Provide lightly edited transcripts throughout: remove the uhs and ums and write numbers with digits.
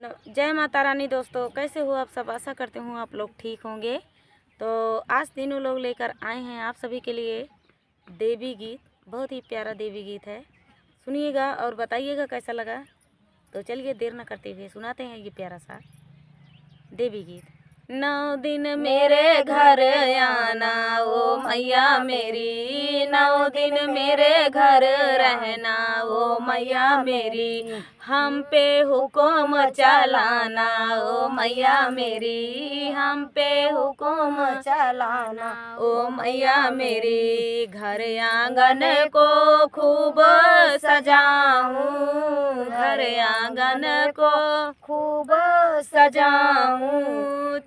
जय माता रानी दोस्तों, कैसे हो आप सब। आशा करते हूँ आप लोग ठीक होंगे। तो आज तीनों लोग लेकर आए हैं आप सभी के लिए देवी गीत। बहुत ही प्यारा देवी गीत है, सुनिएगा और बताइएगा कैसा लगा। तो चलिए देर न करते हुए सुनाते हैं ये प्यारा सा देवी गीत। 9 दिन मेरे घर आना ओ मैया मेरी, 9 दिन मेरे घर रहना ओ मैया मेरी, हम पे हुक्म चलाना ओ मैया मेरी, हम पे हुक्म चलाना ओ मैया मेरी। घर आंगन को खूब सजाऊं, घर आंगन को खूब सजाऊं,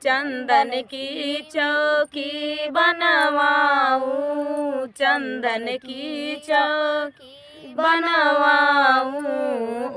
चंदन की चौकी बनवाऊं, चंदन की चौकी बनवाऊं,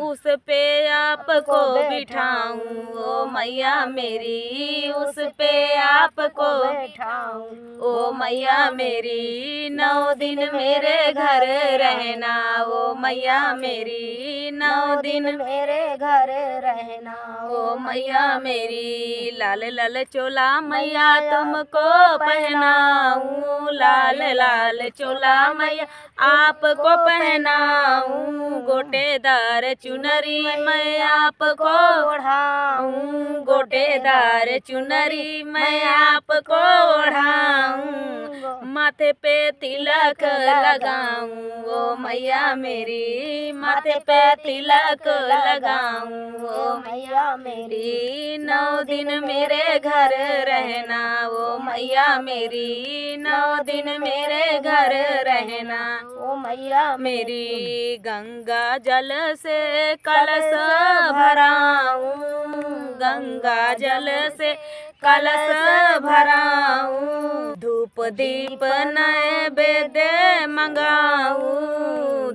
उस पे आपको बिठाऊं ओ मैया मेरी, उस पे आपको बिठाऊं ओ मैया मेरी। 9 दिन मेरे घर रहना ओ मैया मेरी, 9 दिन मेरे घर रहना ओ मैया मेरी। लाल लाल चोला मैया तुमको पहनाऊं, लाल लाल चोला मैया आपको पहनाऊं, गोटेदार चुनरी मैं आपको ओढ़ाऊं, गोटेदार चुनरी मैं आपको ओढ़ाऊं, माथे पे तिलक लगाऊं ओ मैया मेरी, माथे पे तिलक लगाऊं ओ मैया मेरी। 9 दिन मेरे घर रहना ओ मैया मेरी, 9 दिन मेरे घर रहना ओ मैया मेरी। गंगा जल से कलश भराऊं, गंगा जल से कलश भराऊं, धूप दीप नैवेद्य मंगाऊं,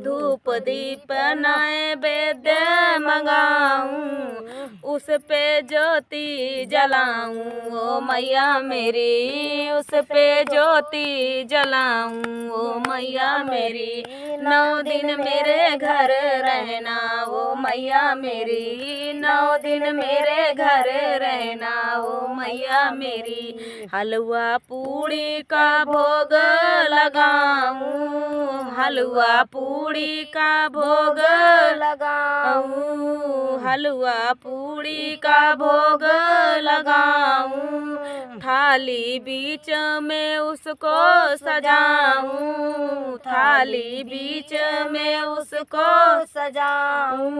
धूप दीप नैवेद्य मंगाऊं, उस पे ज्योति जलाऊं ओ मैया मेरी, उस पे ज्योति जलाऊं ओ मैया मेरी। 9 दिन मेरे घर रहना ओ मैया मेरी, 9 दिन मेरे घर रहना ओ मैया मेरी। हलवा पूड़ी का भोग लगाऊं, हलवा पूड़ी का भोग लगाऊं, हलवा पूड़ी का भोग लगाऊं, थाली बीच में उसको सजाऊं, थाली बीच में उसको सजाऊं,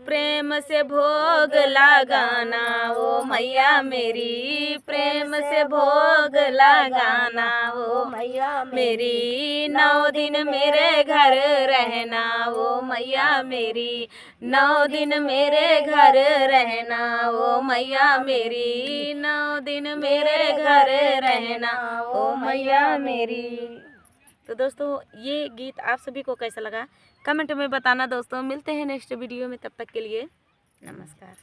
प्रेम से भोग लगाना ओ मैया मेरी, प्रेम से भोग लगाना ओ मैया मेरी। 9 दिन मेरे घर रहना ओ मैया मेरी, 9 दिन मेरे घर रहना ओ मैया मेरी, 9 दिन मेरे घर रहना ओ मैया मेरी। तो दोस्तों ये गीत आप सभी को कैसा लगा कमेंट में बताना दोस्तों। मिलते हैं नेक्स्ट वीडियो में, तब तक के लिए नमस्कार।